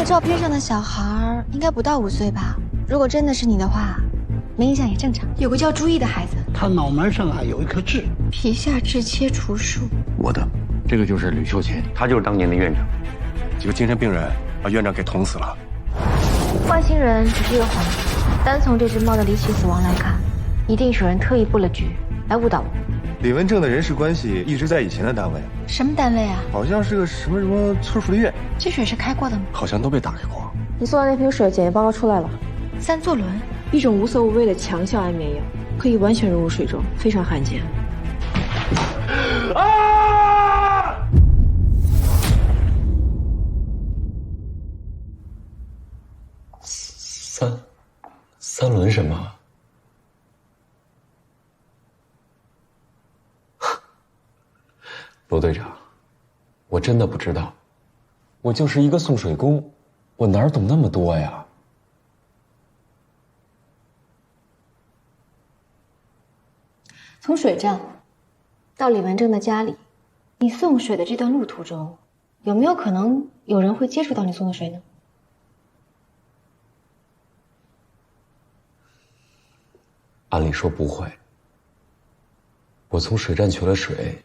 照片上的小孩应该不到5岁吧？如果真的是你的话，没影响也正常。有个叫朱毅的孩子，他脑门上有一颗痣，皮下置切除术。我的，这个就是吕秀琴，他就是当年的院长。几个精神病人把院长给捅死了。外星人只是一个幌子，单从这只猫的离奇死亡来看，一定是有人特意布了局来误导我。李文正的人事关系一直在以前的单位。什么单位啊？好像是个什么村福利院。这水是开过的吗？好像都被打开过。你送的那瓶水检验报告出来了3唑仑，一种无色无味的强效安眠药，可以完全融入水中，非常罕见。三轮什么？罗队长，我真的不知道，我就是一个送水工，我哪懂那么多呀？从水站到李文正的家里，你送水的这段路途中，有没有可能有人会接触到你送的水呢？按理说不会，我从水站取了水，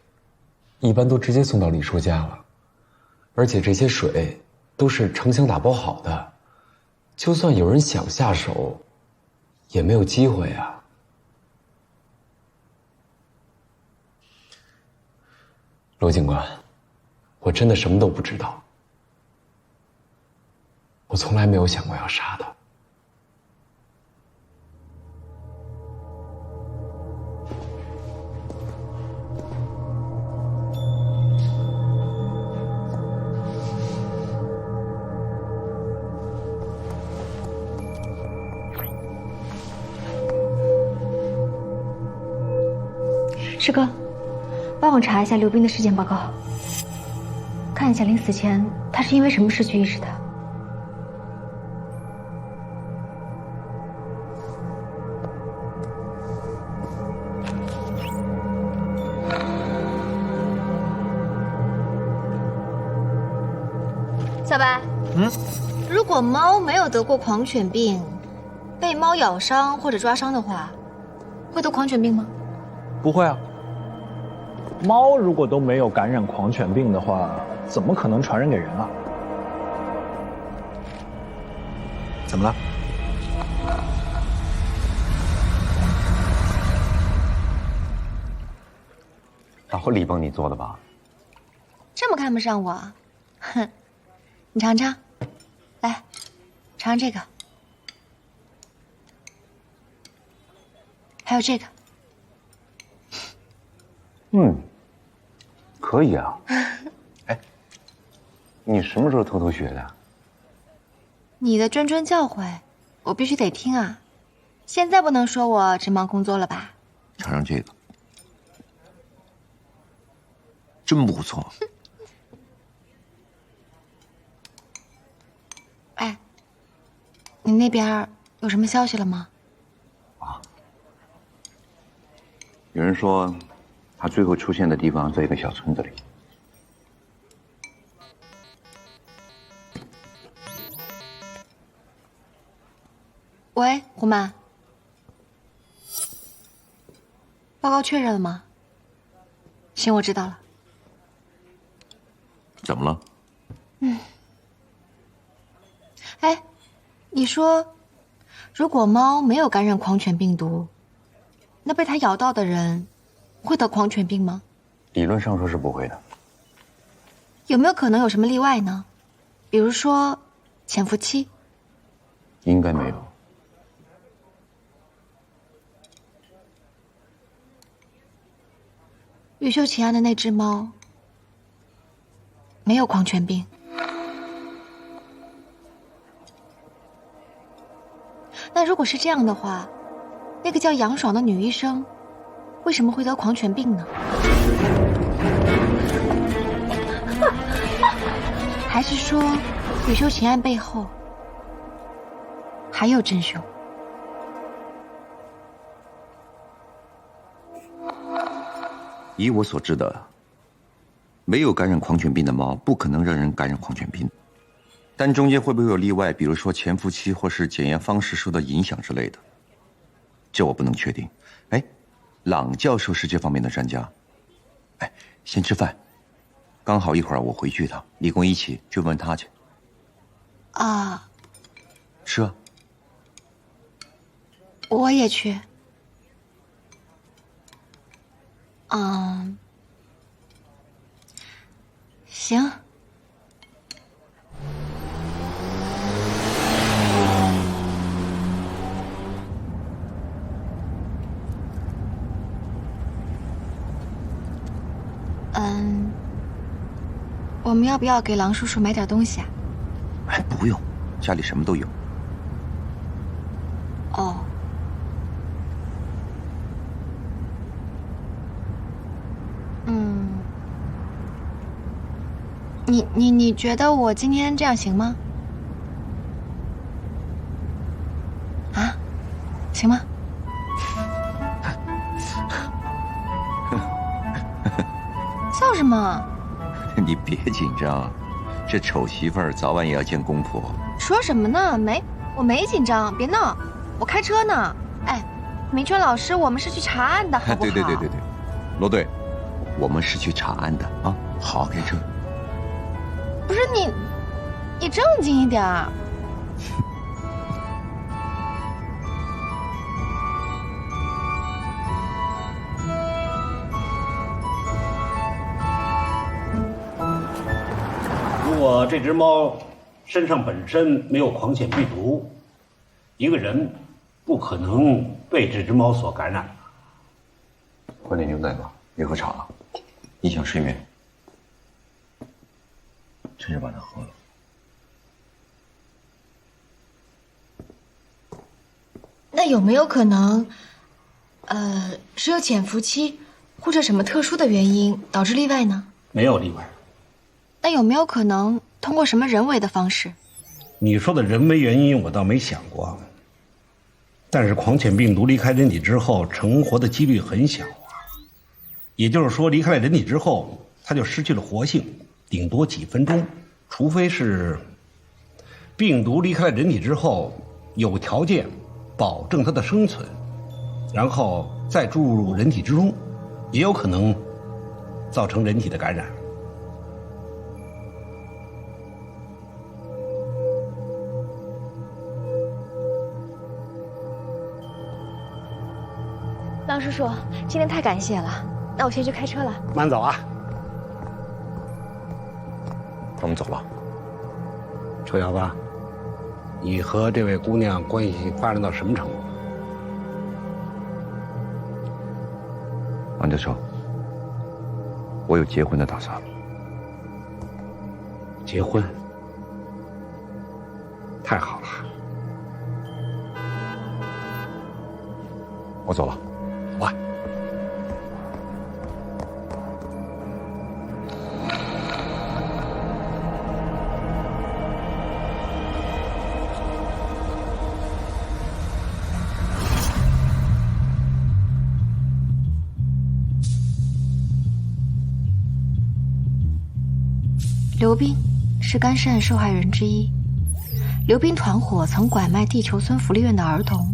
一般都直接送到李叔家了，而且这些水都是成箱打包好的，就算有人想下手，也没有机会啊。罗警官，我真的什么都不知道，我从来没有想过要杀他。师哥，帮我查一下刘斌的尸检报告，看一下临死前他是因为什么失去意识的。小白，如果猫没有得过狂犬病，被猫咬伤或者抓伤的话，会得狂犬病吗？不会啊。猫如果都没有感染狂犬病的话，怎么可能传染给人啊？怎么了？老李帮你做的吧？这么看不上我？哼，你尝尝，来，尝尝这个，还有这个。可以啊。哎，你什么时候偷偷学的？你的谆谆教诲，我必须得听啊！现在不能说我只忙工作了吧？尝尝这个，真不错。哎，你那边有什么消息了吗？有人说，他最后出现的地方在一个小村子里。喂，胡曼，报告确认了吗？行，我知道了。怎么了？哎，你说，如果猫没有感染狂犬病毒，那被它咬到的人会得狂犬病吗？理论上说是不会的。有没有可能有什么例外呢？比如说潜伏期？应该没有。吕秀琴案的那只猫没有狂犬病。那如果是这样的话，那个叫杨爽的女医生为什么会得狂犬病呢？还是说吕秀琴案背后还有真凶？以我所知的，没有感染狂犬病的猫不可能让人感染狂犬病。但中间会不会有例外？比如说潜伏期或是检验方式受到影响之类的，这我不能确定。哎，朗教授是这方面的专家。哎，先吃饭，刚好一会儿我回去一趟，你跟我一起去问他去。啊，是啊，我也去。行。我们要不要给狼叔叔买点东西啊？哎，不用，家里什么都有。哦。你觉得我今天这样行吗？啊，行吗？笑什么？你别紧张，这丑媳妇儿早晚也要见公婆。说什么呢？我没紧张，别闹，我开车呢。哎，明春老师，我们是去查案的，好不好？对，罗队，我们是去查案的啊，好好开车。不是你正经一点儿。如果这只猫身上本身没有狂犬病毒，一个人不可能被这只猫所感染。喝点牛奶吧，别喝茶了，影响睡眠。趁热把它喝了。那有没有可能，是有潜伏期或者什么特殊的原因导致例外呢？没有例外。那有没有可能通过什么人为的方式？你说的人为原因我倒没想过，但是狂犬病毒离开人体之后成活的几率很小啊。也就是说，离开了人体之后，它就失去了活性，顶多几分钟，除非是病毒离开了人体之后有条件保证它的生存，然后再注入人体之中，也有可能造成人体的感染。狼叔叔，今天太感谢了，那我先去开车了。慢走啊。我们走了。臭小子，你和这位姑娘关系发展到什么程度？王教授，我有结婚的打算。结婚？太好了。我走了。走吧。刘斌是肝肾受害人之一。刘斌团伙曾拐卖地球村福利院的儿童，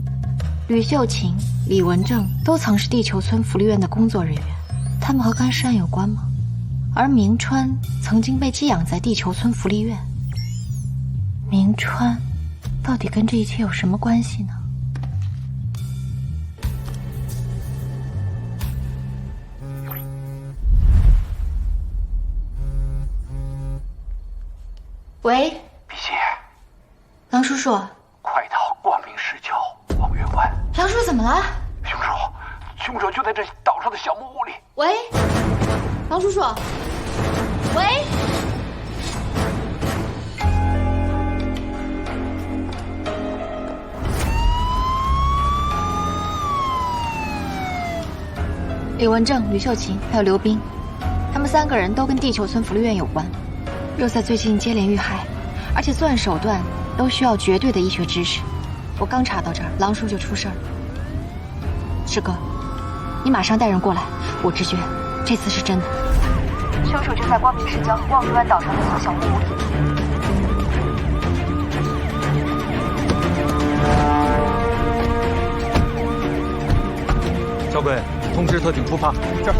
吕秀琴、李文正都曾是地球村福利院的工作人员，他们和肝肾有关吗？而明川曾经被寄养在地球村福利院，明川到底跟这一切有什么关系呢？喂，碧玺，狼叔叔，快到光明市郊望月湾。狼叔叔怎么了？凶手就在这岛上的小木屋里。喂，狼叔叔，喂。李文正、吕秀琴还有刘斌，他们3个人都跟地球村福利院有关。若在最近接连遇害，而且作案手段都需要绝对的医学知识。我刚查到这儿，狼叔就出事儿了。师哥，你马上带人过来，我直觉这次是真的。凶手就在光明市郊望月湾岛上那座小木屋里。日特警出发，这儿。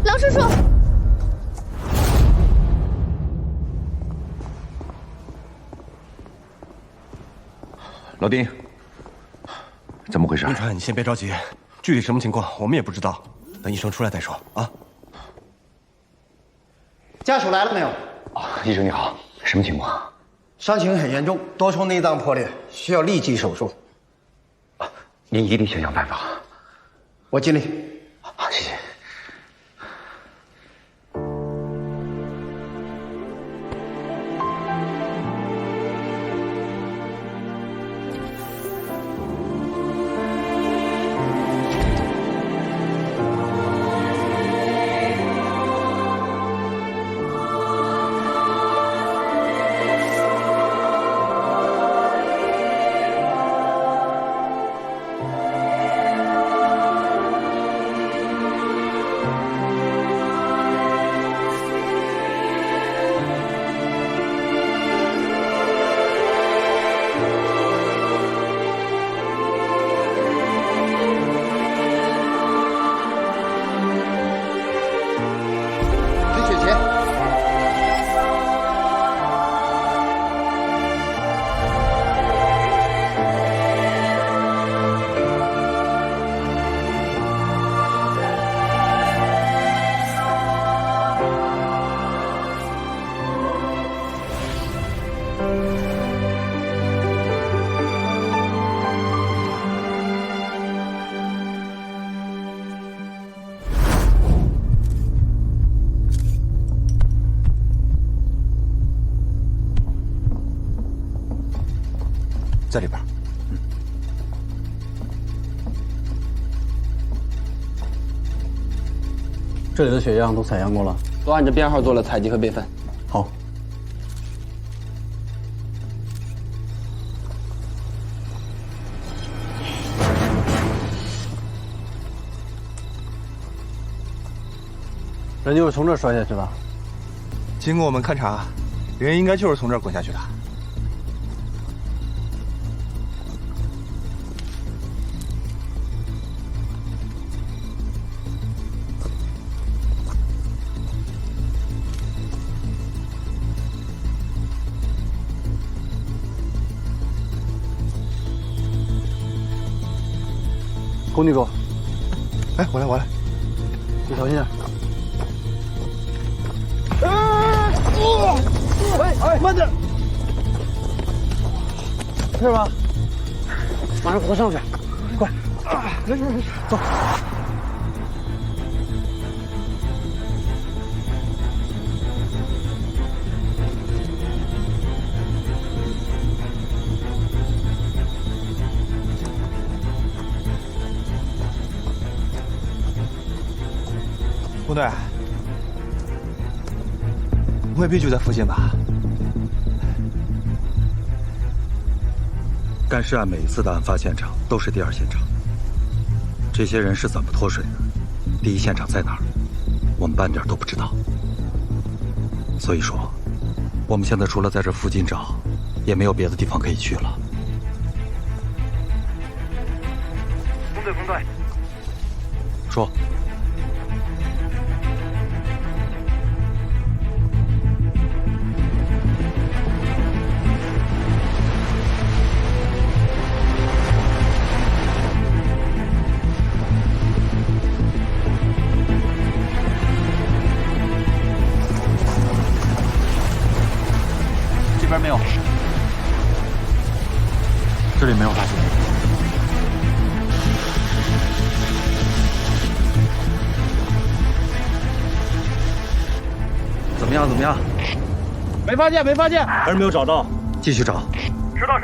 狼叔叔，老丁，怎么回事？冰川，你先别着急，具体什么情况我们也不知道，等医生出来再说啊。家属来了没有？医生你好，什么情况？伤情很严重，多重内脏破裂，需要立即手术。您一定想想办法。我尽力。好，谢谢。在里边。这里的血样都采样过了，都按着编号做了采集和备份。好。人就是从这儿摔下去的。经过我们勘查，人应该就是从这儿滚下去的。工地哥，哎，我来。你小心点。哎，慢点！是吧？马上扶他上去，快！没事，走。工队，未必就在附近吧？干尸案每一次的案发现场都是第二现场，这些人是怎么脱水的？第一现场在哪儿？我们半点都不知道。所以说，我们现在除了在这附近找，也没有别的地方可以去了。工队，说。这边没有，这里没有发现。怎么样？怎么样？没发现，还是没有找到，继续找。知道，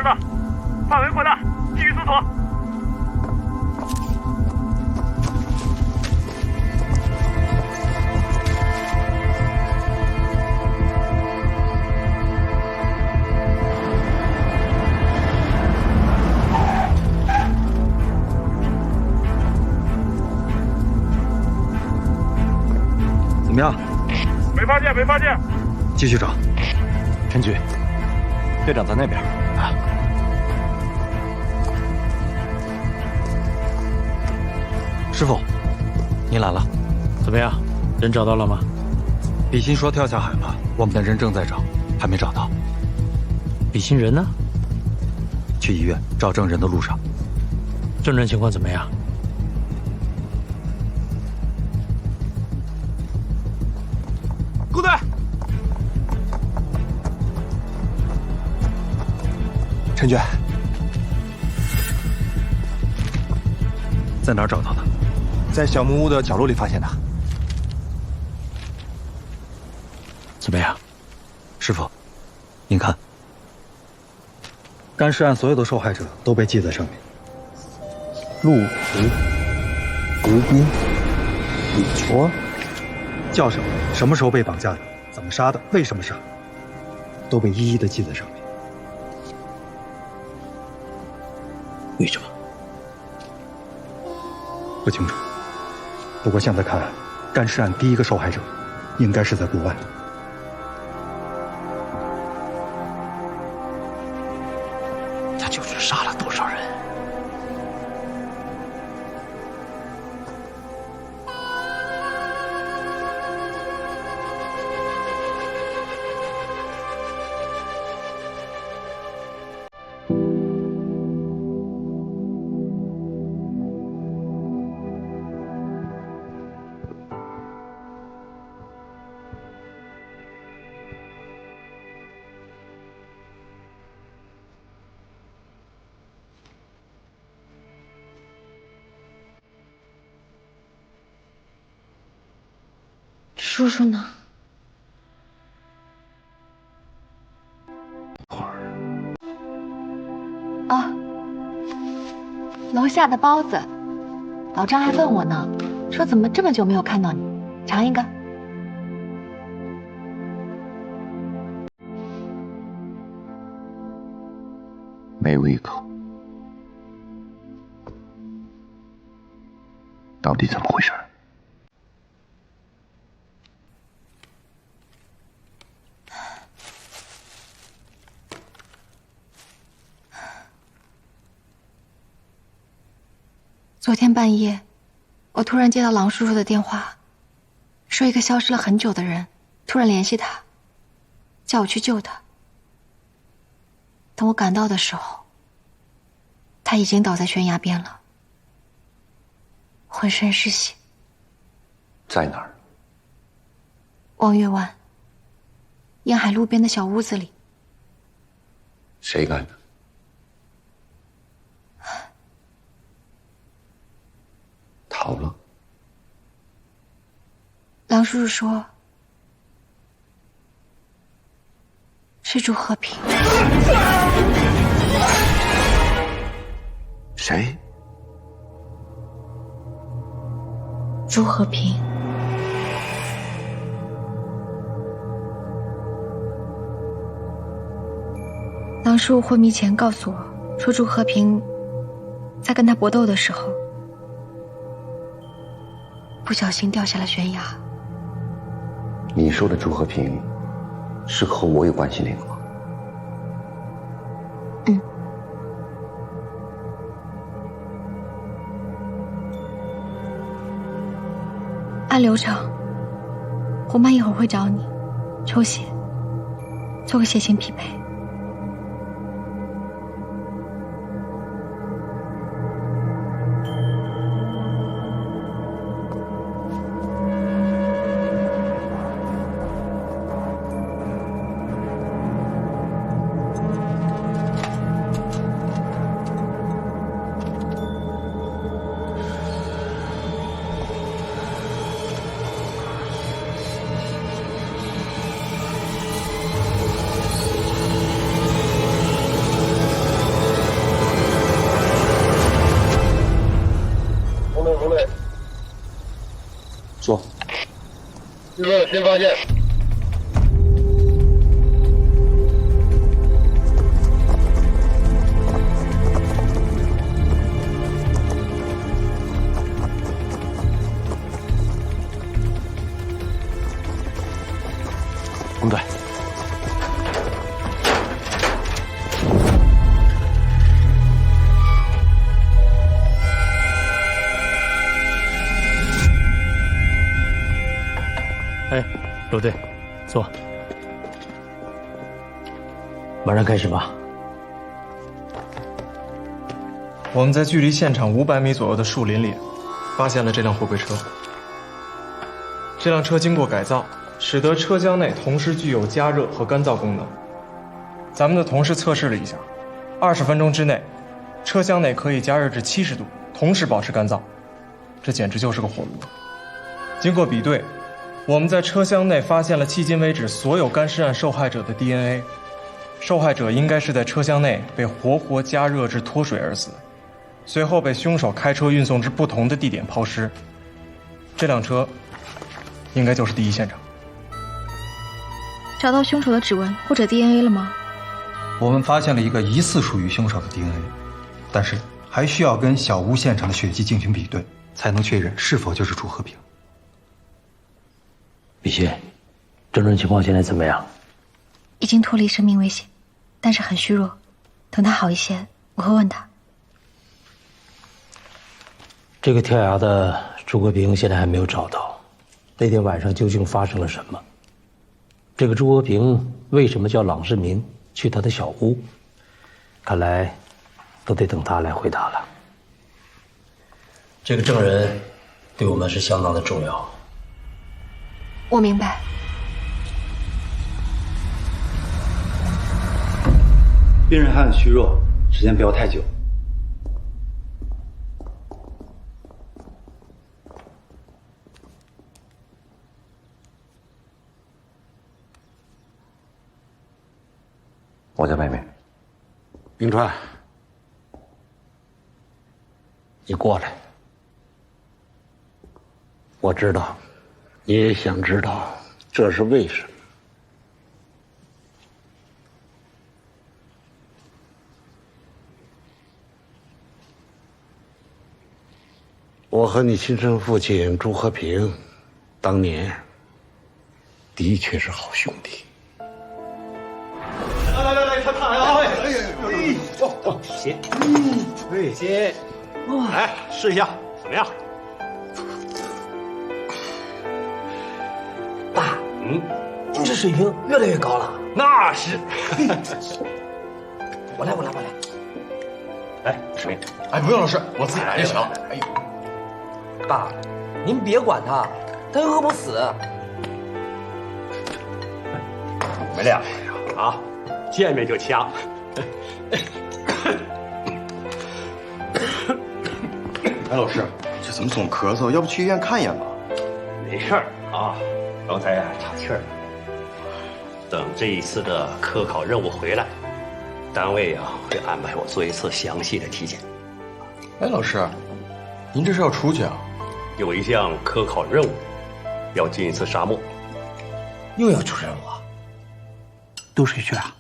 范围扩大，继续搜索。怎么样？没发现。继续找。陈局，队长在那边啊。师傅，您来了。怎么样？人找到了吗？比心说跳下海了，我们的人正在找，还没找到。比心人呢？去医院找证人的路上。证人情况怎么样？工队，陈局，在哪儿找到的？在小木屋的角落里发现的。怎么样？师傅，您看，干尸案所有的受害者都被记在上面。陆培、吴斌、李卓，叫什么？什么时候被绑架的？怎么杀的？为什么杀？都被一一的记在上面。为什么？不清楚。不过现在看，干尸案第一个受害者应该是在国外。他究竟杀了多少人？叔叔呢？啊，楼下的包子，老张还问我呢，说怎么这么久没有看到你，尝一个。没胃口，到底怎么回事？昨天半夜，我突然接到郎叔叔的电话，说一个消失了很久的人突然联系他，叫我去救他。等我赶到的时候，他已经倒在悬崖边了，浑身是血。在哪儿？望月湾，沿海路边的小屋子里。谁干的？逃了。郎叔叔说，是朱和平。谁？朱和平。郎叔昏迷前告诉我说，朱和平在跟他搏斗的时候，不小心掉下了悬崖。你说的朱和平，是和我有关系那个吗？嗯。按流程，红妈一会儿会找你抽血，做个血型匹配。说。这边有新发现。红队。哎，陆队，坐。马上开始吧。我们在距离现场500米左右的树林里，发现了这辆货柜车。这辆车经过改造，使得车厢内同时具有加热和干燥功能。咱们的同事测试了一下，20分钟之内，车厢内可以加热至70度，同时保持干燥。这简直就是个火炉。经过比对，我们在车厢内发现了迄今为止所有干尸案受害者的 DNA， 受害者应该是在车厢内被活活加热至脱水而死，随后被凶手开车运送至不同的地点抛尸。这辆车应该就是第一现场。找到凶手的指纹或者 DNA 了吗？我们发现了一个疑似属于凶手的 DNA， 但是还需要跟小屋现场的血迹进行比对，才能确认是否就是朱和平。笔仙，症状情况现在怎么样？已经脱离生命危险，但是很虚弱。等他好一些，我会问他。这个跳崖的朱和平现在还没有找到，那天晚上究竟发生了什么？这个朱和平为什么叫郎世民去他的小屋？看来都得等他来回答了。这个证人对我们是相当的重要。我明白。病人还很虚弱，时间不要太久。我在外面。冰川，你过来。我知道，你也想知道这是为什么。我和你亲生父亲朱和平，当年的确是好兄弟。来，看呀！行，行，来试一下，怎么样？爸，您这水平越来越高了。那是。我来。来，水。哎，不用了，是我自己来就行。哎呦，爸，您别管他他又饿不死。你们俩呀，见面就掐。哎，老师，这怎么总咳嗽？要不去医院看一眼吧？没事儿啊，刚才岔气儿了。等这一次的科考任务回来，单位会安排我做一次详细的体检。哎，老师，您这是要出去啊？有一项科考任务，要进一次沙漠。又要出任务啊？都谁去啊？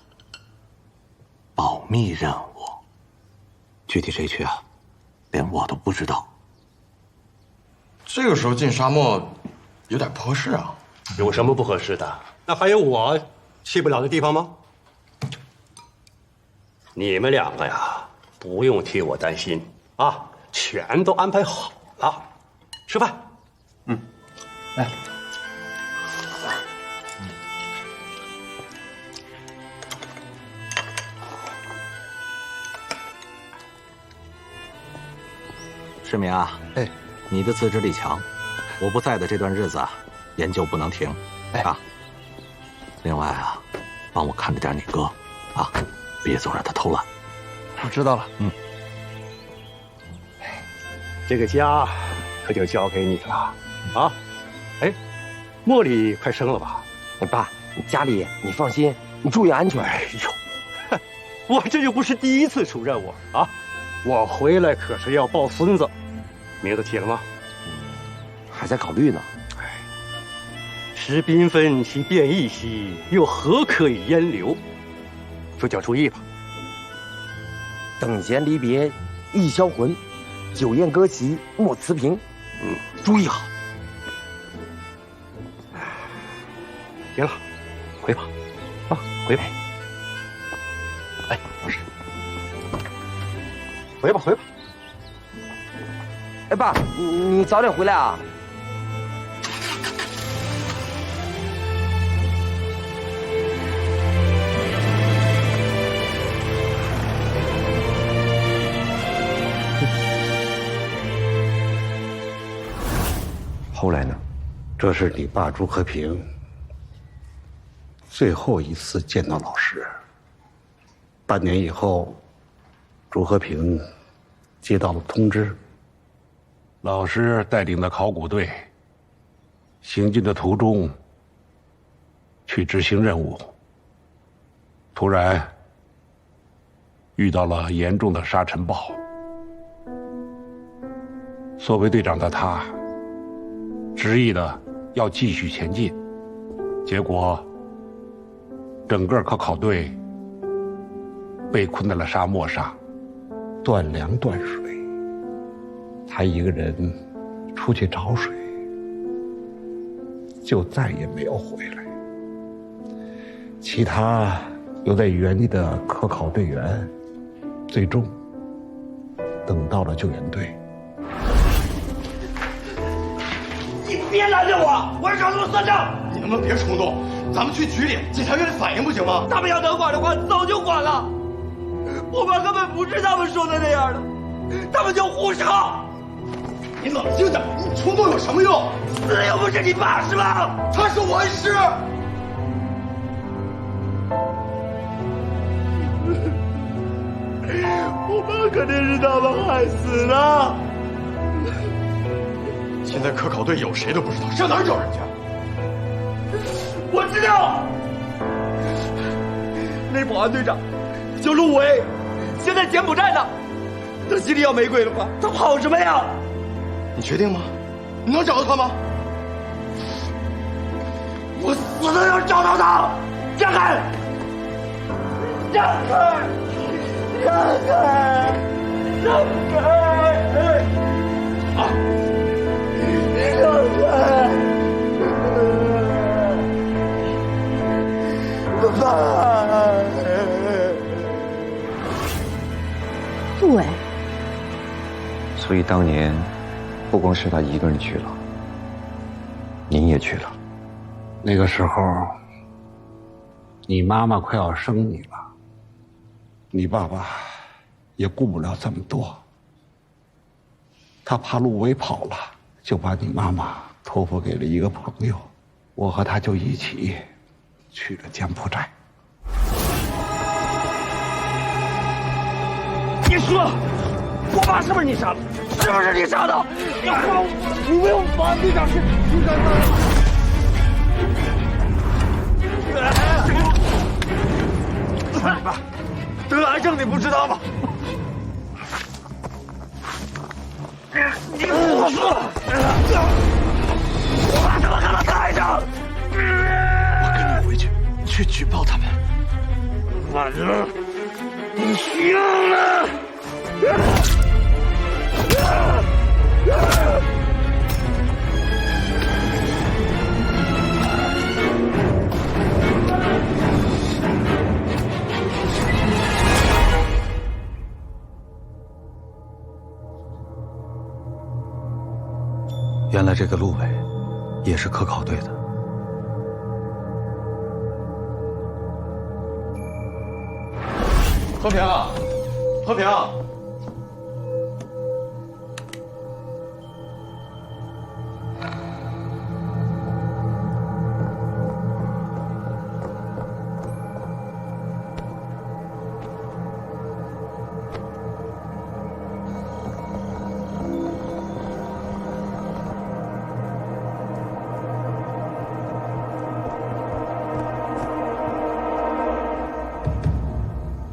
保密任务，具体谁去啊？连我都不知道。这个时候进沙漠，有点不合适啊。有什么不合适的？那还有我去不了的地方吗？你们两个呀，不用替我担心啊，全都安排好了。吃饭。来。世明啊，哎，你的自制力强，我不在的这段日子啊，研究不能停，啊。另外啊，帮我看着点你哥，啊，别总让他偷懒。我知道了。这个家可就交给你了，啊。哎，茉莉快生了吧？爸，家里你放心，你注意安全。哎呦，我这又不是第一次出任务啊。我回来可是要抱孙子，名字起了吗？还在考虑呢。时缤纷其变异兮，又何可以烟流？说点注意吧。等闲离别，易销魂；酒宴歌席，莫辞平。注意好。行了，回吧，啊，回吧。哎，老师，回吧，回吧。哎，爸，你早点回来啊。后来呢？这是你爸朱和平最后一次见到老师。半年以后，朱和平接到了通知，老师带领的考古队行进的途中去执行任务，突然遇到了严重的沙尘暴。作为队长的他执意的要继续前进，结果整个科考队被困在了沙漠上，断粮断水。他一个人出去找水，就再也没有回来。其他留在原地的科考队员，最终等到了救援队。你别拦着我，我要找他们算账。你能不能别冲动？咱们去局里检察院里反映不行吗？他们要能管的话，早就管了。我爸根本不是他们说的那样的，他们就胡扯。你冷静点，你冲动有什么用？死又不是你爸是吧？他是我恩师。我爸肯定是他们害死的。现在科考队有谁都不知道，上哪儿找人家？我知道，那保安队长叫陆伟，现在柬埔寨呢。他心里要玫瑰了吧？他跑什么呀？你确定吗？你能找到他吗？我死都要找到他！让开！让开！让开！让开！啊！让开！爸！陆伟。所以当年，不光是他一个人去了，您也去了。那个时候，你妈妈快要生你了，你爸爸也顾不了这么多，他怕陆伟跑了，就把你妈妈托托付给了一个朋友，我和他就一起去了柬埔寨。你说，我爸是不是你杀的？是不是你杀的？你说，你为我把队长是你干的？你爸得了癌症，你不知道吗？你胡说！我爸怎么可能得癌症？我跟你回去举报他们。完了，你行了！原来这个陆伟也是科考队的。和平，和平。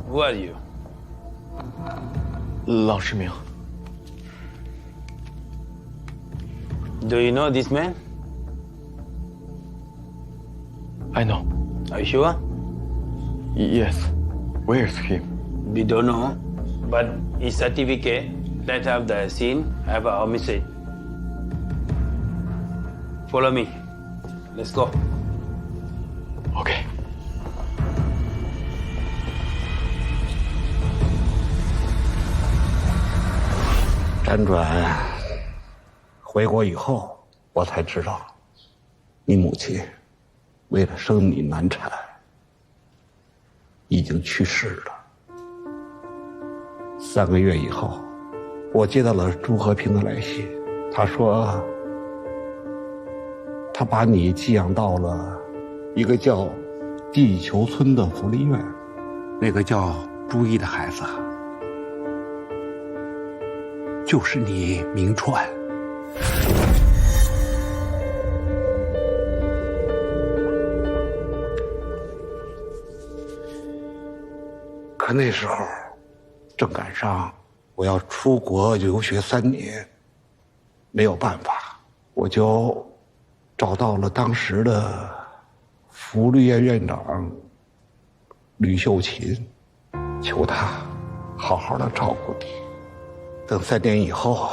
Who are you? 郎世明。Do you know this man? I know. Are you sure? Yes. Where is he? We don't know, but his certificate that have the scene have a homicide. Follow me. Let's go. OK。辗转回国以后，我才知道，你母亲为了生你难产，已经去世了。3个月以后，我接到了朱和平的来信，他说，他把你寄养到了一个叫地球村的福利院，那个叫朱一的孩子就是你明川。可那时候正赶上我要出国留学3年，没有办法，我就找到了当时的福利院院长吕秀琴，求他好好的照顾你。等3年以后，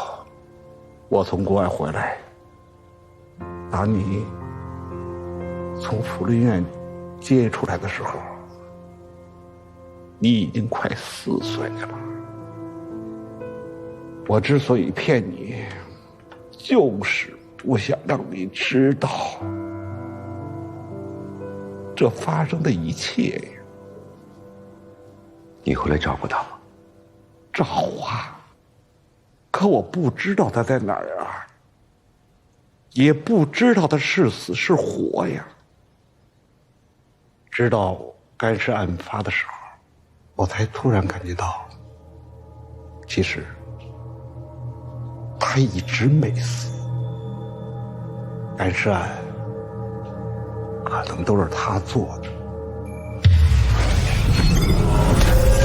我从国外回来，把你从福利院接出来的时候，你已经快4岁了。我之所以骗你，就是不想让你知道这发生的一切。你回来照顾他吗？照啊，可我不知道他在哪儿啊，也不知道他是死是活呀。直到干尸案发的时候，我才突然感觉到，其实他一直没死。干尸案可能都是他做的。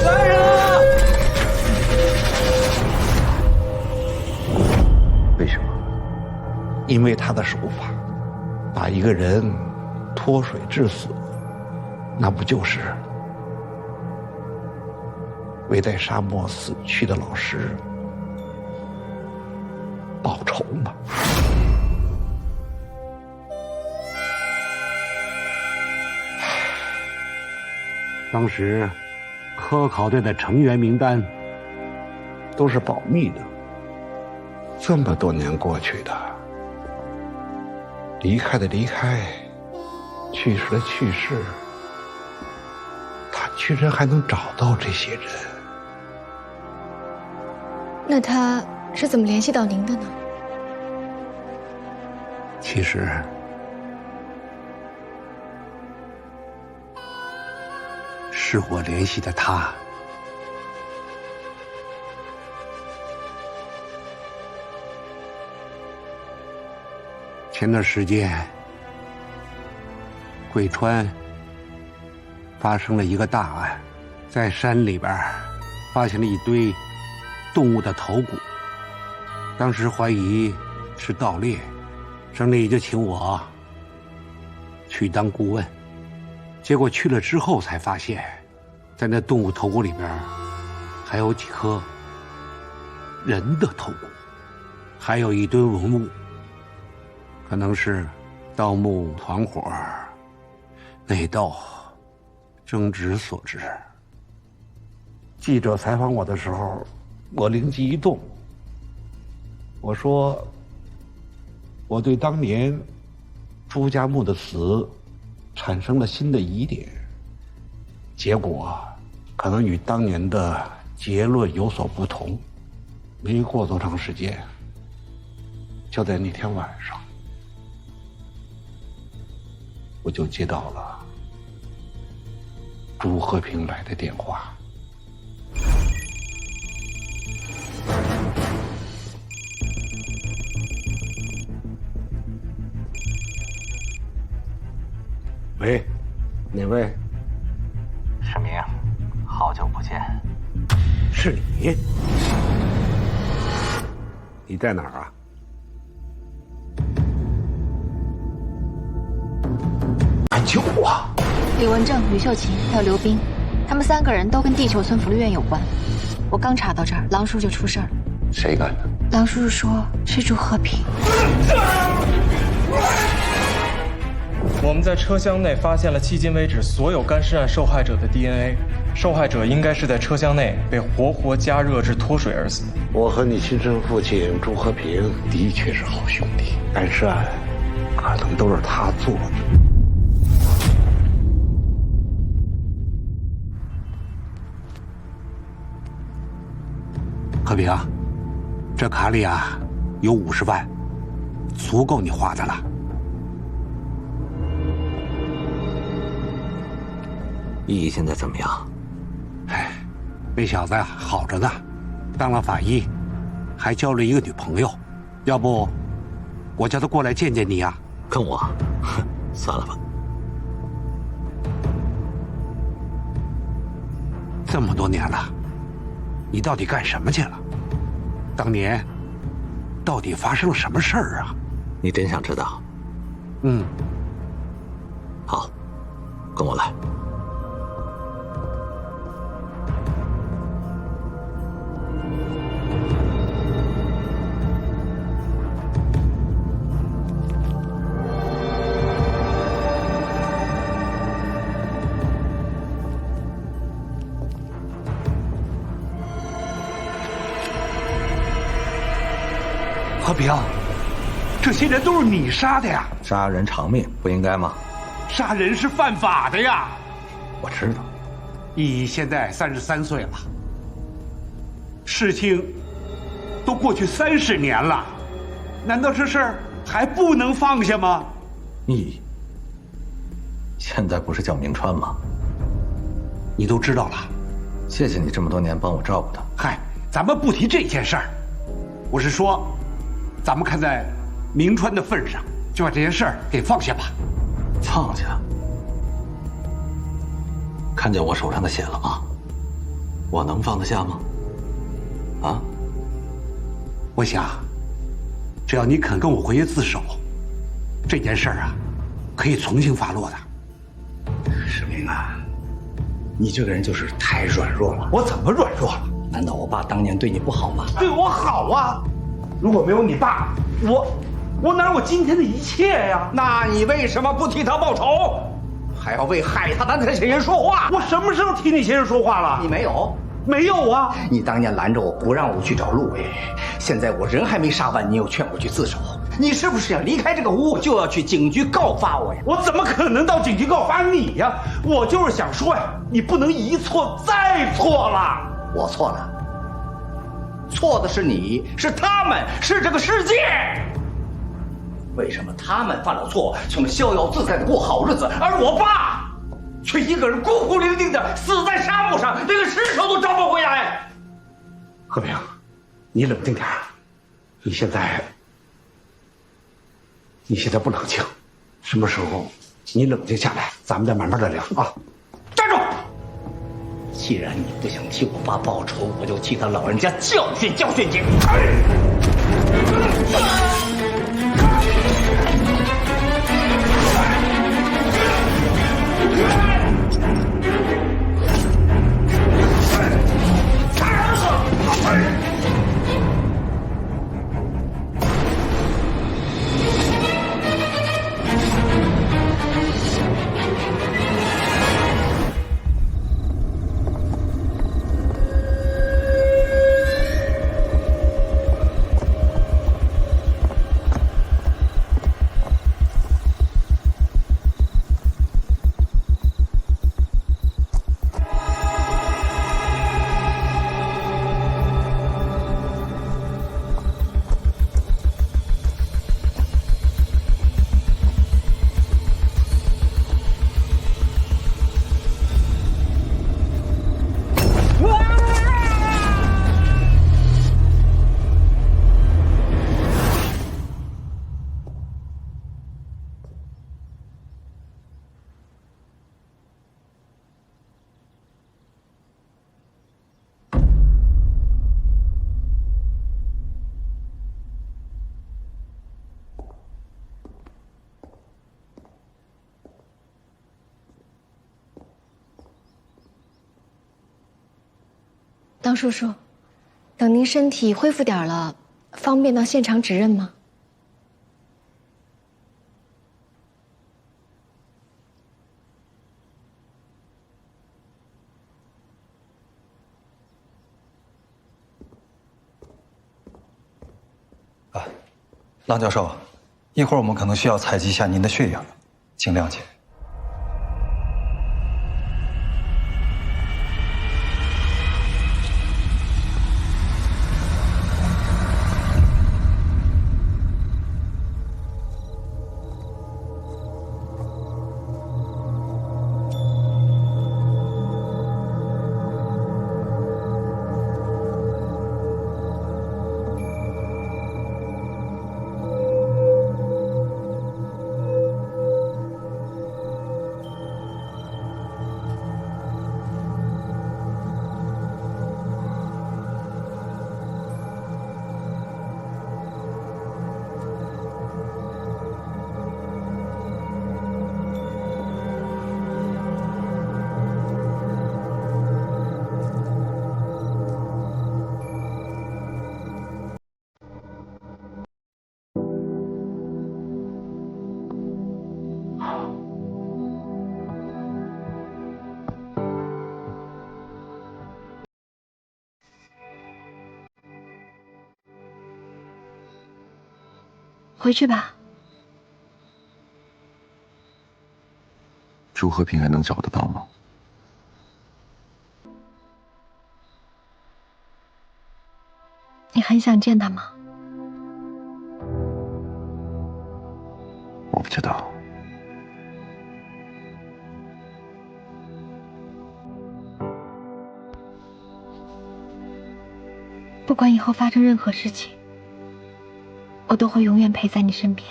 来人啊！为什么？因为他的手法，把一个人脱水致死，那不就是为在沙漠死去的老师报仇吗？当时科考队的成员名单都是保密的，这么多年过去的，离开的离开，去世的去世，他居然还能找到这些人。那他是怎么联系到您的呢？其其实，是我联系的他。前段时间，贵川发生了一个大案，在山里边发现了一堆动物的头骨，当时怀疑是盗猎，省里就请我去当顾问。结果去了之后才发现，在那动物头骨里边还有几颗人的头骨，还有一堆文物，可能是盗墓团伙内斗争执所致。记者采访我的时候，我灵机一动，我说我对当年朱家木的死产生了新的疑点，结果可能与当年的结论有所不同。没过多长时间，就在那天晚上，我就接到了朱和平来的电话。喂，哪位？世明，好久不见。是你？你在哪儿啊？快救我！李文正、吕秀琴还有刘冰，他们3个人都跟地球村福利院有关。我刚查到这儿，狼叔就出事儿了。谁干的？狼叔叔说是朱和平。我们在车厢内发现了迄今为止所有干尸案受害者的 DNA， 受害者应该是在车厢内被活活加热至脱水而死。我和你亲生父亲朱和平的确是好兄弟，干尸案可能都是他做的。和平，这卡里啊有50万，足够你花的了。意义现在怎么样？哎，那小子呀好着呢，当了法医，还交了一个女朋友。要不，我叫他过来见见你呀？跟我？算了吧。这么多年了，你到底干什么去了？当年到底发生了什么事儿啊？你真想知道？嗯。好，跟我来。和平，这些人都是你杀的呀！杀人偿命，不应该吗？杀人是犯法的呀！我知道。依依现在33岁了，事情都过去30年了，难道这事儿还不能放下吗？依依，现在不是叫明川吗？你都知道了。谢谢你这么多年帮我照顾他。嗨，咱们不提这件事儿，我是说，咱们看在明川的份上，就把这件事儿给放下吧。放下？看见我手上的血了吗？我能放得下吗？啊？我想，只要你肯跟我回去自首，这件事儿啊，可以从轻发落的。世明啊，你这个人就是太软弱了。我怎么软弱了？难道我爸当年对你不好吗？对我好啊！如果没有你爸，我哪有我今天的一切呀？那你为什么不替他报仇，还要为害他的那些人说话？我什么时候替那些人说话了？你没有？没有啊！你当年拦着我不让我去找陆伟，现在我人还没杀完，你又劝我去自首，你是不是想离开这个屋就要去警局告发我呀？我怎么可能到警局告发你呀？我就是想说呀，你不能一错再错了。我错了，错的是你，是他们，是这个世界。为什么他们犯了错就能逍遥自在的过好日子，而我爸却一个人孤苦伶仃的死在沙漠上，连个尸首都找不回来？和平，你冷静点儿，你现在不冷静，什么时候你冷静下来，咱们再慢慢的聊啊！站住！既然你不想替我爸报仇，我就替他老人家教训教训你。当叔叔，等您身体恢复点了，方便到现场指认吗？郎教授，一会儿我们可能需要采集一下您的血样，请谅解。回去吧。朱和平还能找得到吗？你很想见他吗？我不知道。不管以后发生任何事情，我都会永远陪在你身边。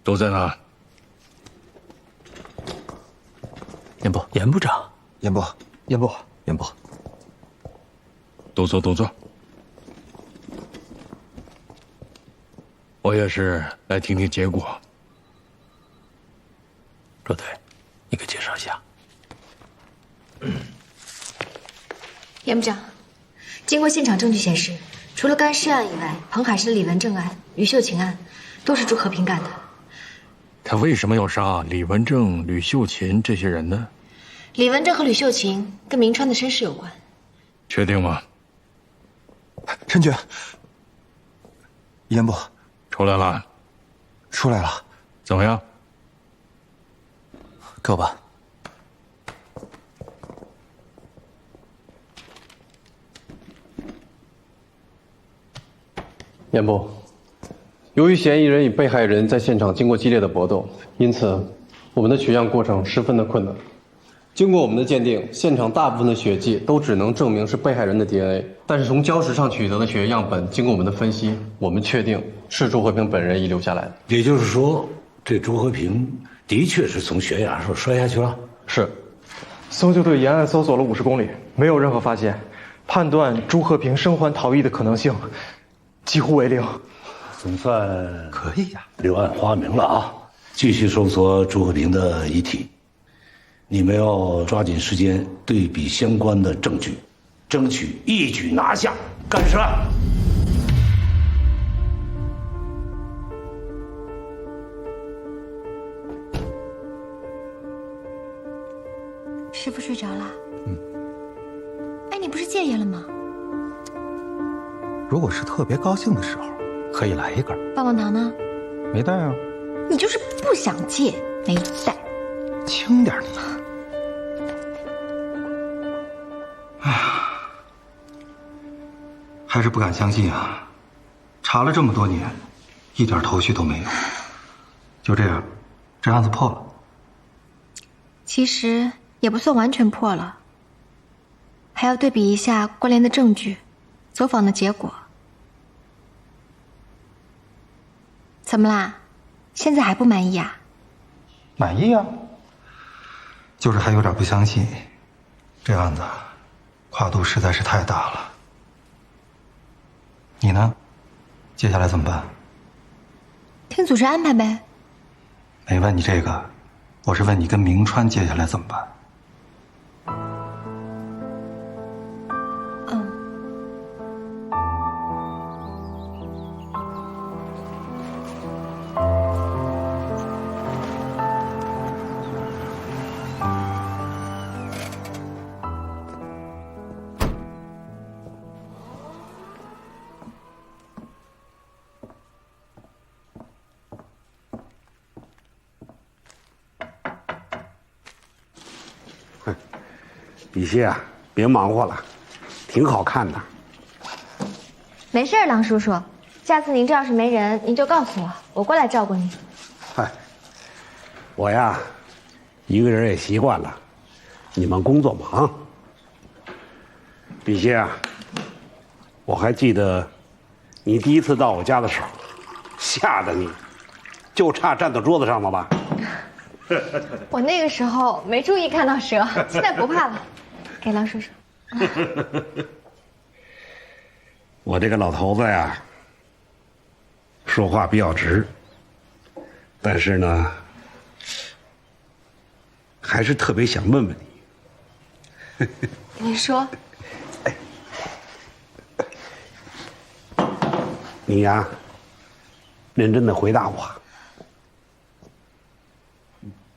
都在哪？严部，严部长，严部，严部，严部，都坐，都坐。我也是来听听结果。周队，你给介绍一下。严部长，经过现场证据显示，除了干尸案以外，彭海市的李文正案、吕秀琴案，都是朱和平干的。他为什么要杀李文正、吕秀琴这些人呢？李文正和吕秀琴跟明川的身世有关。确定吗？陈局，严部出来了。出来了。怎么样？给我吧。严部，由于嫌疑人与被害人在现场经过激烈的搏斗，因此我们的取样过程十分的困难。经过我们的鉴定，现场大部分的血迹都只能证明是被害人的 DNA， 但是从礁石上取得的血液样本，经过我们的分析，我们确定是朱和平本人遗留下来的。也就是说，这朱和平的确是从悬崖上摔下去了。是，搜救队沿岸搜索了50公里，没有任何发现，判断朱和平生还逃逸的可能性几乎为零。总算可以呀，柳暗花明了啊！继续搜索朱和平的遗体。你们要抓紧时间对比相关的证据，争取一举拿下干尸案。师傅睡着了。哎，你不是戒烟了吗？如果是特别高兴的时候，可以来一根。棒棒糖呢？没带啊。你就是不想戒，没带。轻点你。哎呀，还是不敢相信啊！查了这么多年，一点头绪都没有。就这样，这案子破了。其实也不算完全破了，还要对比一下关联的证据、走访的结果。怎么啦？现在还不满意啊？满意啊，就是还有点不相信，这案子跨度实在是太大了。你呢？接下来怎么办？听组织安排呗。没问你这个，我是问你跟明川接下来怎么办。笔仙啊，别忙活了，挺好看的。没事，郎叔叔，下次您这要是没人，您就告诉我，我过来照顾你。嗨，我呀，一个人也习惯了，你们工作忙。笔仙啊，我还记得你第一次到我家的时候，吓得你就差站到桌子上了吧？我那个时候没注意看到蛇，现在不怕了。给郎叔叔。我这个老头子呀，说话比较直，但是呢，还是特别想问问你。你说。你呀，认真的回答我。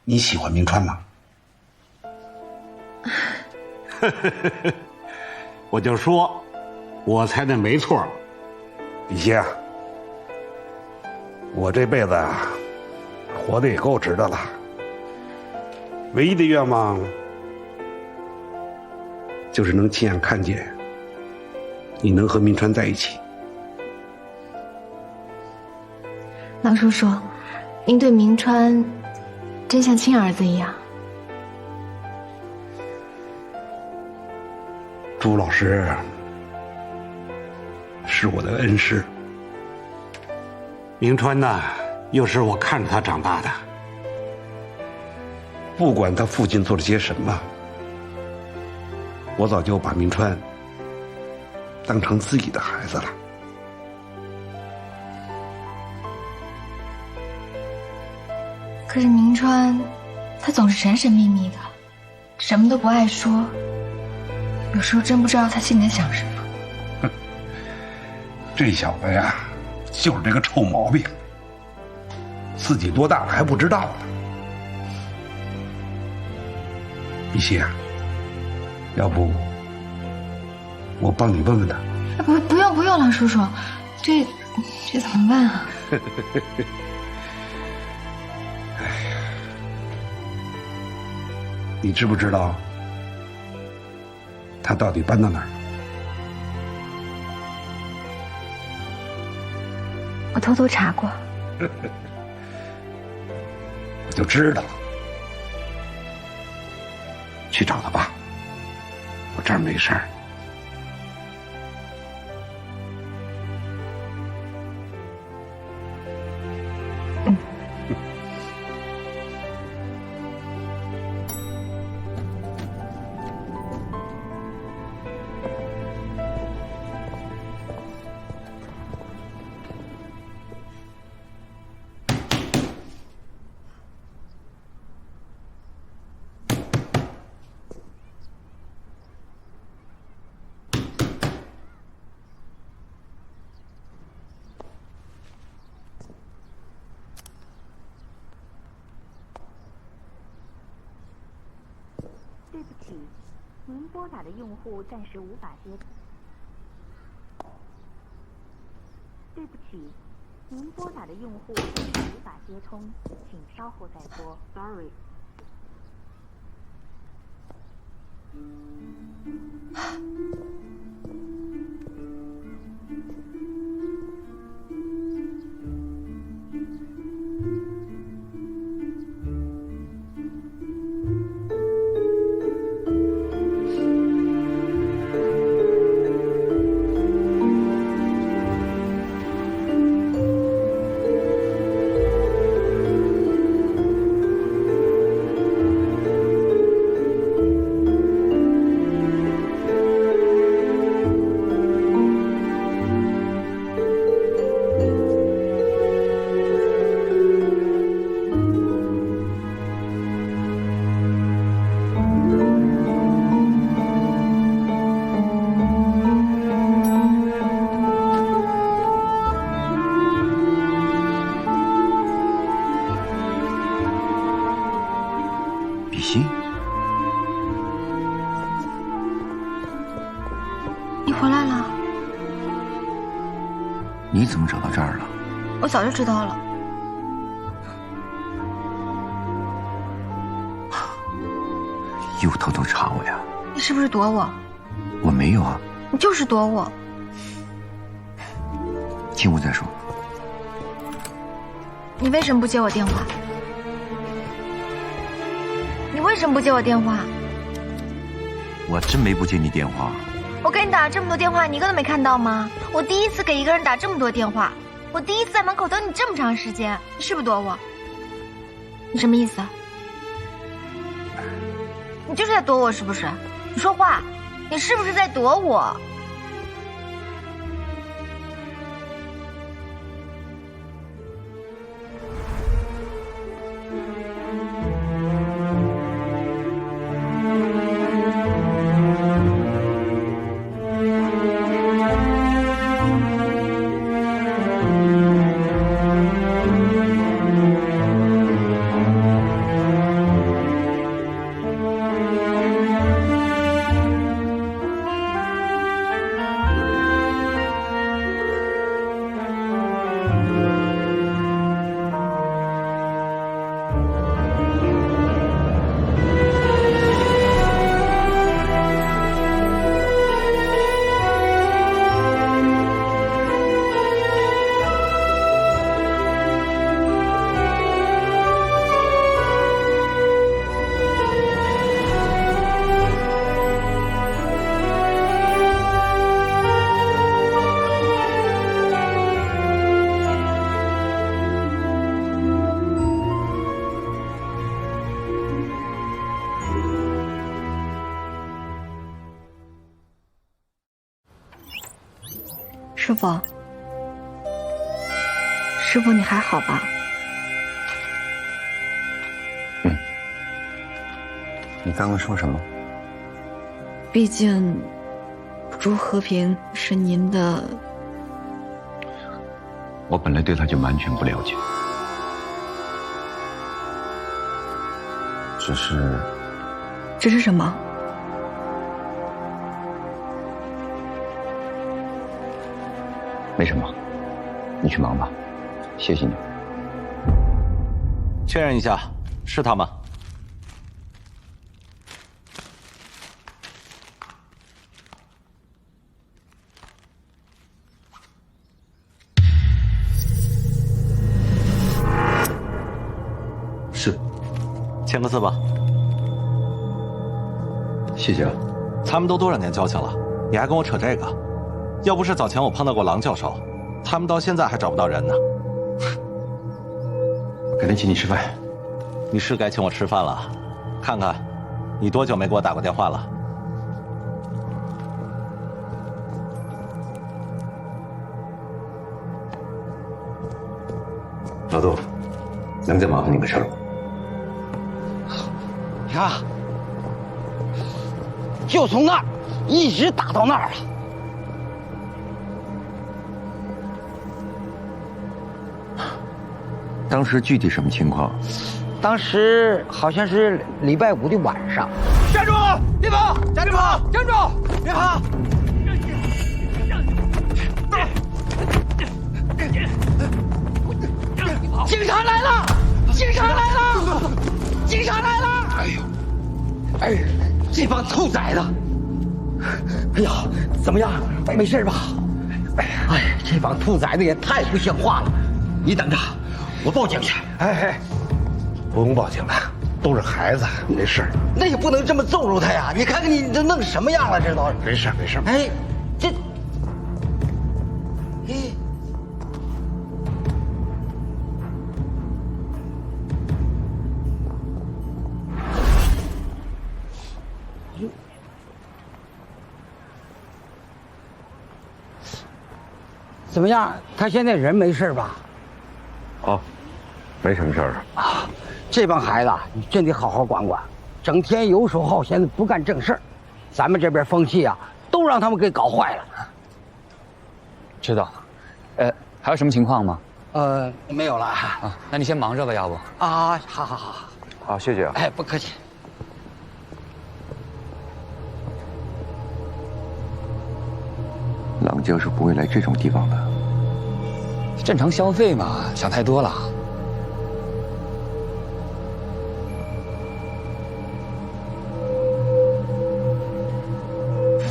你喜欢明川吗？我就说，我猜的没错。笔仙啊，我这辈子啊，活得也够值的了。唯一的愿望就是能亲眼看见你能和明川在一起。郎叔叔，您对明川真像亲儿子一样。朱老师是我的恩师，明川呢，又是我看着他长大的。不管他父亲做了些什么，我早就把明川当成自己的孩子了。可是明川，他总是神神秘秘的，什么都不爱说。有时候真不知道他心里在想什么。这小子呀，就是这个臭毛病，自己多大了还不知道呢。碧溪啊，要不我帮你问问他？不用，郎叔叔，这怎么办啊？哎呀，你知不知道他到底搬到哪儿了？我偷偷查过。我就知道。去找他吧，我这儿没事儿。对不起，您拨打的用户暂时无法接。对不起，您拨打的用户暂时无法接通，请稍后再拨。Sorry。你回来了？你怎么找到这儿了？我早就知道了。又偷偷查我呀？你是不是躲我？我没有啊。你就是躲我。听我再说。你为什么不接我电话？你为什么不接我电话？我真没不接你电话。我给你打了这么多电话，你一个都没看到吗？我第一次给一个人打这么多电话，我第一次在门口等你这么长时间，你是不是躲我？你什么意思？你就是在躲我是不是？你说话，你是不是在躲我？师傅，师傅，你还好吧？你刚刚说什么？毕竟，朱和平是您的我本来对他就完全不了解，只是什么？没什么，你去忙吧，谢谢你。确认一下，是他吗？是，签个字吧。谢谢啊。咱们都多少年交情了，你还跟我扯这个？要不是早前我碰到过郎教授，他们到现在还找不到人呢。改天请你吃饭。你是该请我吃饭了。看看，你多久没给我打过电话了？老杜，能再麻烦你个事儿吗？呀，就从那儿一直打到那儿了。当时具体什么情况？当时好像是礼拜5的晚上。站住！别跑！站住！站住！别跑！警察来了！警察来了！警察来了！哎呦，这帮兔崽子！哎呀，怎么样？没事吧？哎，这帮兔崽子也太不像话了！你等着，我报警去。哎，不用报警了，都是孩子，没事。那也不能这么揍着他呀！你看看你都弄什么样了，这都。没事没事。哎，这，哎。怎么样？他现在人没事吧？哦，没什么事儿啊。这帮孩子你真得好好管管，整天游手好闲的，不干正事儿。咱们这边风气啊，都让他们给搞坏了。知道。还有什么情况吗？没有了。啊，那你先忙着吧，要不？啊，好。好，谢谢啊。哎，不客气。郎教授不会来这种地方的。正常消费嘛，想太多了。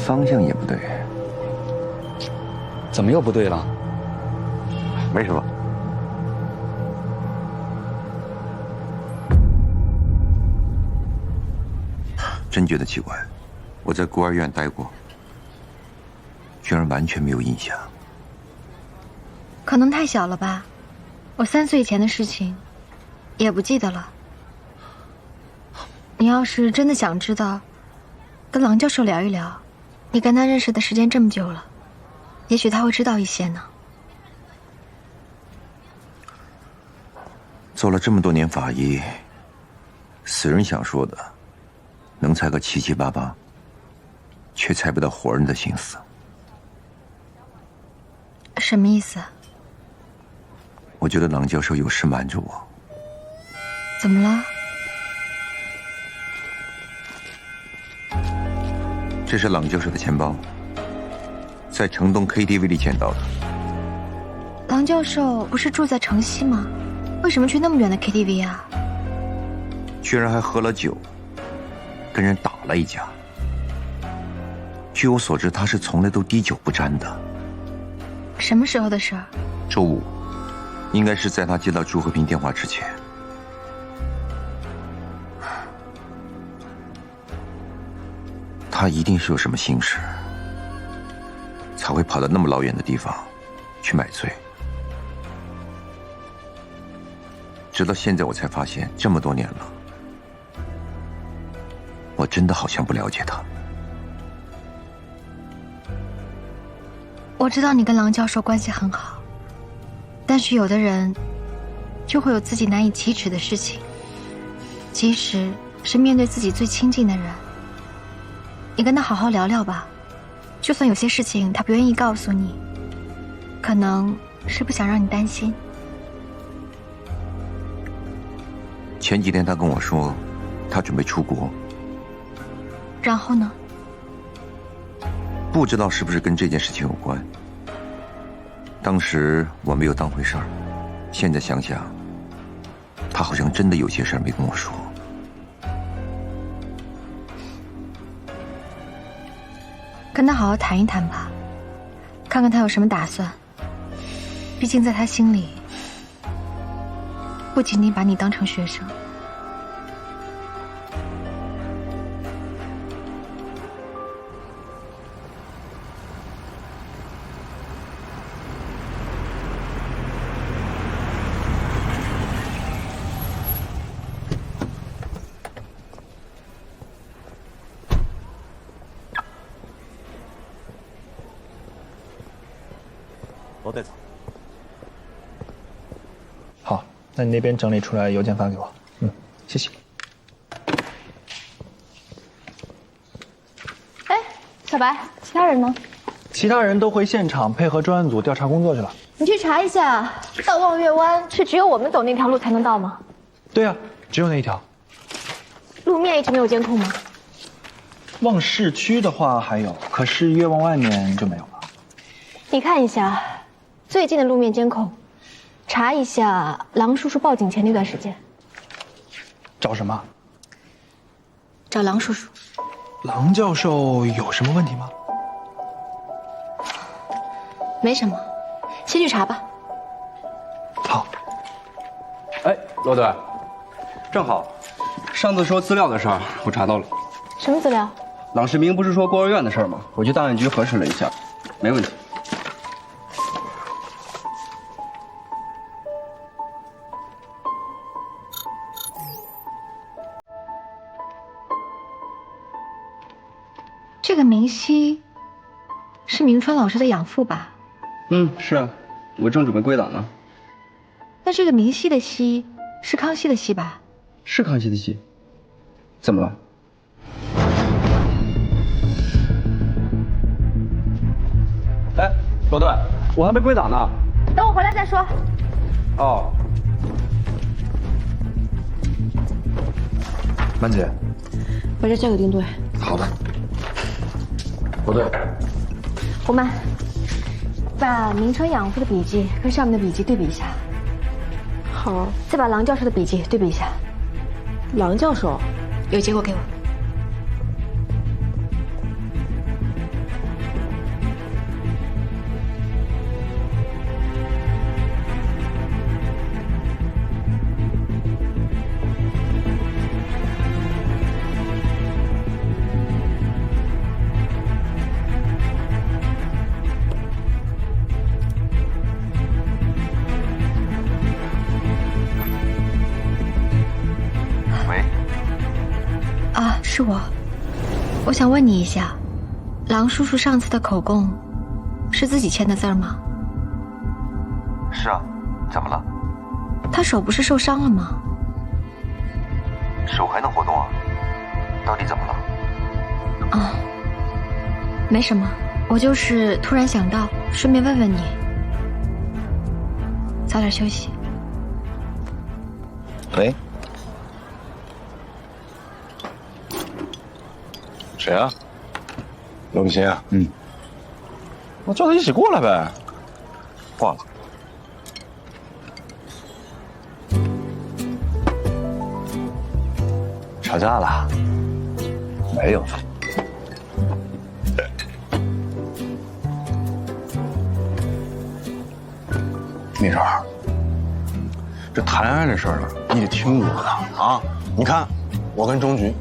方向也不对。怎么又不对了？没什么。真觉得奇怪，我在孤儿院待过。居然完全没有印象，可能太小了吧，我3岁以前的事情也不记得了。你要是真的想知道，跟郎教授聊一聊，你跟他认识的时间这么久了，也许他会知道一些呢。做了这么多年法医，死人想说的，能猜个七七八八，却猜不到活人的心思。什么意思？我觉得郎教授有事瞒着我。怎么了？这是郎教授的钱包，在城东 KTV 里捡到的。郎教授不是住在城西吗？为什么去那么远的 KTV 啊？居然还喝了酒，跟人打了一架。据我所知，他是从来都滴酒不沾的。什么时候的事儿？周5，应该是在他接到朱和平电话之前。他一定是有什么心事，才会跑到那么老远的地方去买醉。直到现在我才发现，这么多年了，我真的好像不了解他。我知道你跟郎教授关系很好，但是有的人就会有自己难以启齿的事情，即使是面对自己最亲近的人。你跟他好好聊聊吧，就算有些事情他不愿意告诉你，可能是不想让你担心。前几天他跟我说，他准备出国，然后呢？不知道是不是跟这件事情有关。当时我没有当回事儿，现在想想，他好像真的有些事儿没跟我说。跟他好好谈一谈吧，看看他有什么打算。毕竟在他心里，不仅仅把你当成学生。罗队长，好，那你那边整理出来邮件发给我。谢谢。哎，小白，其他人呢？其他人都回现场配合专案组调查工作去了。你去查一下，到望月湾是只有我们走那条路才能到吗？对啊，只有那一条。路面一直没有监控吗？往市区的话还有，可是越往外面就没有了。你看一下最近的路面监控，查一下郎叔叔报警前那段时间。找什么？找郎叔叔。郎教授有什么问题吗？没什么，先去查吧。好。哎，罗队，正好，上次说资料的事儿我查到了。什么资料？郎世明不是说孤儿院的事儿吗？我去档案局核实了一下，没问题。这个明熙是明川老师的养父吧？是啊，我正准备归档呢。那这个明熙的熙是康熙的熙吧？是康熙的熙。怎么了？哎，罗队，我还没归档呢。等我回来再说。哦。曼姐，把这交给丁队。好的。罗队，胡曼，把明川养父的笔记跟上面的笔记对比一下。好。再把郎教授的笔记对比一下。郎教授，有结果给我。是我想问你一下，郎叔叔上次的口供是自己签的字儿吗？是啊，怎么了？他手不是受伤了吗？手还能活动啊？到底怎么了？啊，没什么，我就是突然想到，顺便问问你。早点休息。喂。谁啊？罗明鑫啊？我叫他一起过来呗。挂了。吵架了？没有。蜜婶儿，这谈恋爱这事儿呢，你得听我的啊！你看，我跟钟局。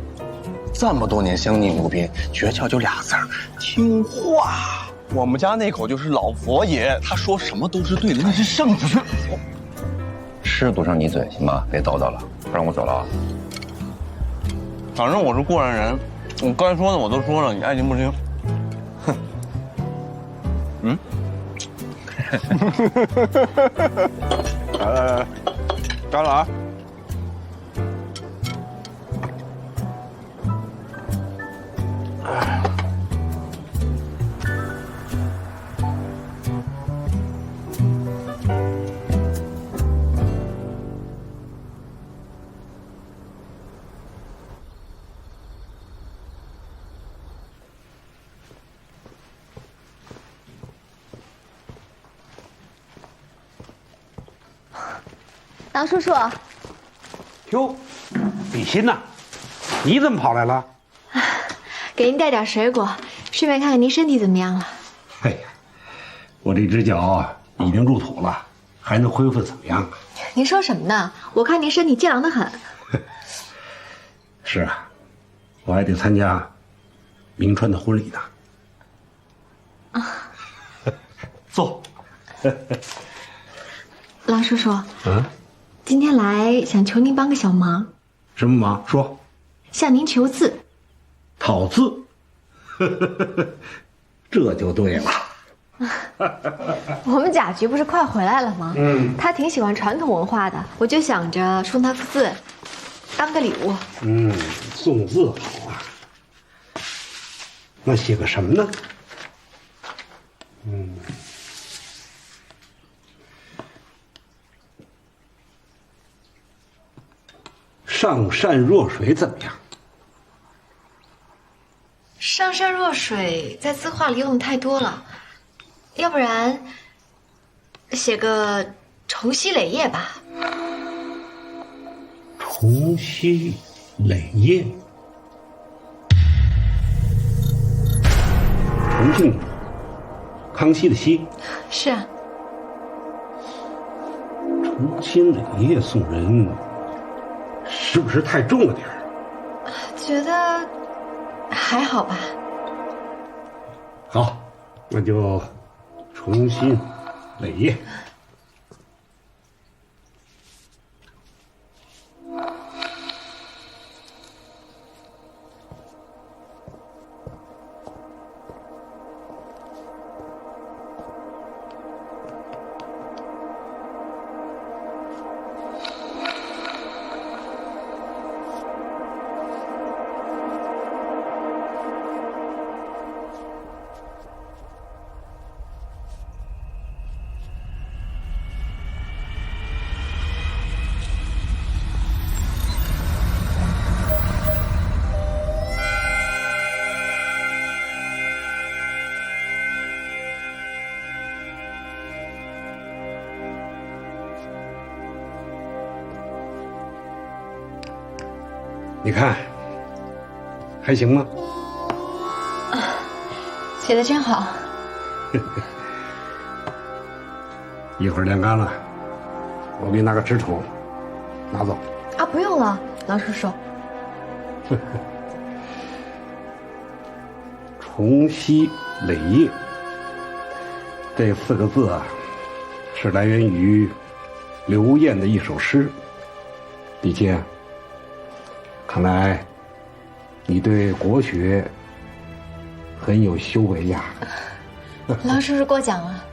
这么多年相敬如宾，诀窍就俩字儿：听话。我们家那口就是老佛爷，他说什么都是对的，那是圣旨。是堵上你嘴行吗？别叨叨了，不然我走了啊。反正我是过来人，我该说的我都说了，你爱听不听。哼。来，加了啊！郎叔叔。哟，李欣呐，你怎么跑来了？给您带点水果，顺便看看您身体怎么样了。哎呀，我这只脚已经入土了，还能恢复怎么样啊？您说什么呢？我看您身体健朗得很。是啊，我还得参加明川的婚礼呢。坐。郎叔叔，今天来想求您帮个小忙。什么忙？说。向您求字。讨字。这就对了。我们贾局不是快回来了吗？他挺喜欢传统文化的，我就想着送他幅字，当个礼物。送字好啊。那写个什么呢？上善若水怎么样？上善若水在字画里用的太多了，要不然写个重熙累业吧。重熙累业，重庆康熙的熙。是啊。重熙累业送人，是不是太重了点儿？觉得还好吧。好，那就重新累业。你看，还行吗？写的真好。一会儿晾干了，我给你拿个纸筒，拿走。啊，不用了，郎叔叔。重熙累业这4个字啊，是来源于刘晏的一首诗。李健，看来你对国学很有修为呀。郎叔叔过奖了。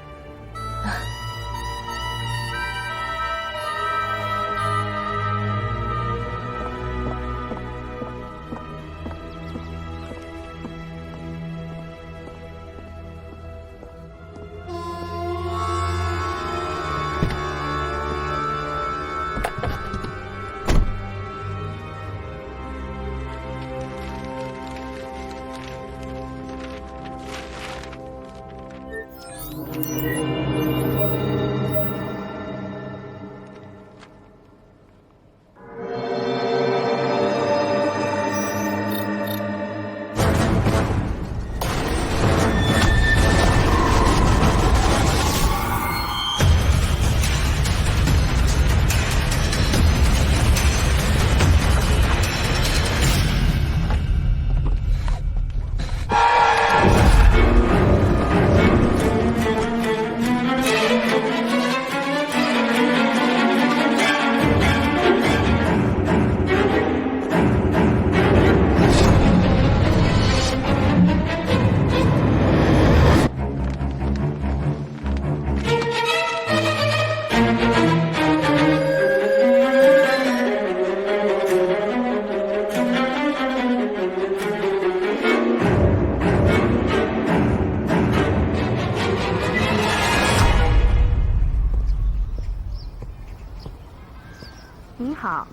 您好，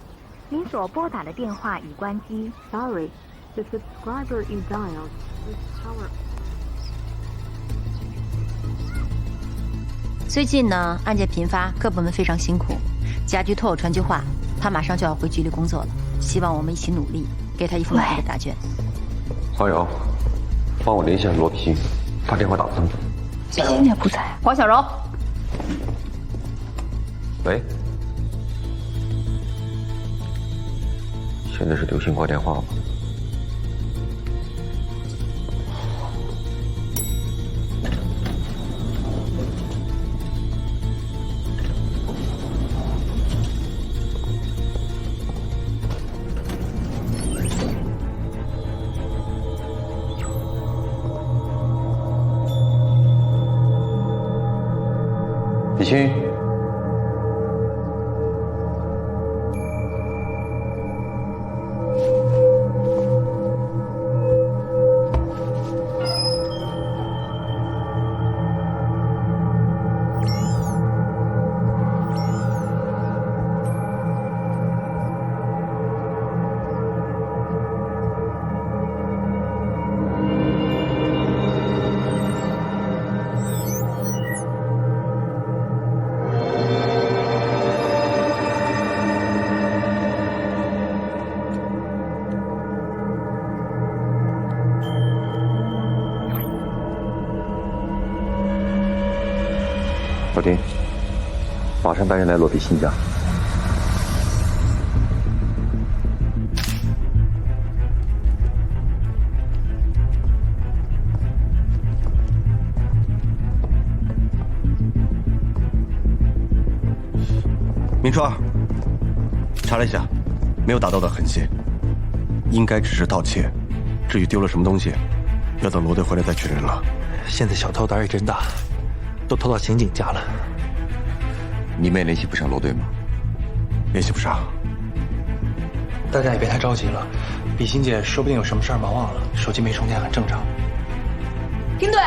您所拨打的电话已关机。Sorry, the subscriber you dialed is power. 最近呢，案件频发，各部门非常辛苦。贾居托我传句话，他马上就要回局里工作了，希望我们一起努力，给他一份满意的答卷。黄瑶，帮我联系下罗平，发电话打通。毕欣姐不在。黄小柔。喂。现在是流星挂电话吗？李欣。老丁，马上带人来罗比新家。明川，查了一下，没有打斗的痕迹，应该只是盗窃。至于丢了什么东西，要等罗队回来再确认了。现在小偷胆也真大。都偷到刑警家了，你们也联系不上罗队吗？联系不上。大家也别太着急了，比心姐说不定有什么事儿忙忘了，手机没充电很正常。丁队，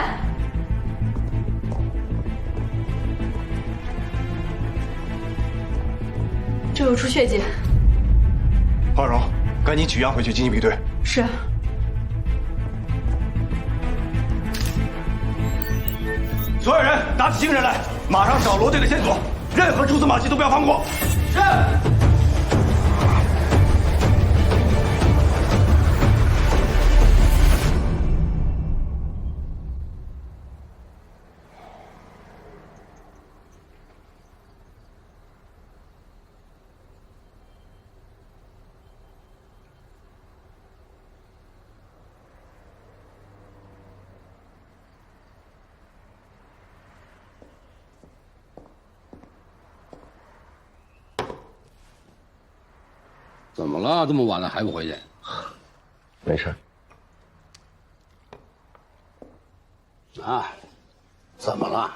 这有出血迹。花荣，赶紧取样回去进行比对。是。所有人打起精神来，马上找罗队的线索，任何蛛丝马迹都不要放过。是。怎么了？这么晚了还不回去？没事。啊？怎么了？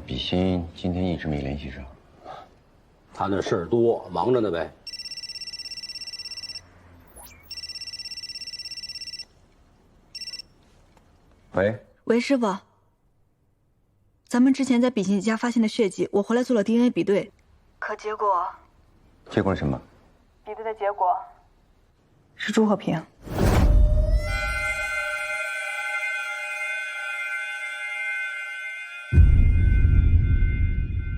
比心今天一直没联系上。他那事儿多，忙着呢呗。喂，师傅。咱们之前在比心家发现的血迹，我回来做了 DNA 比对，可结果是什么？比对的结果是朱和平。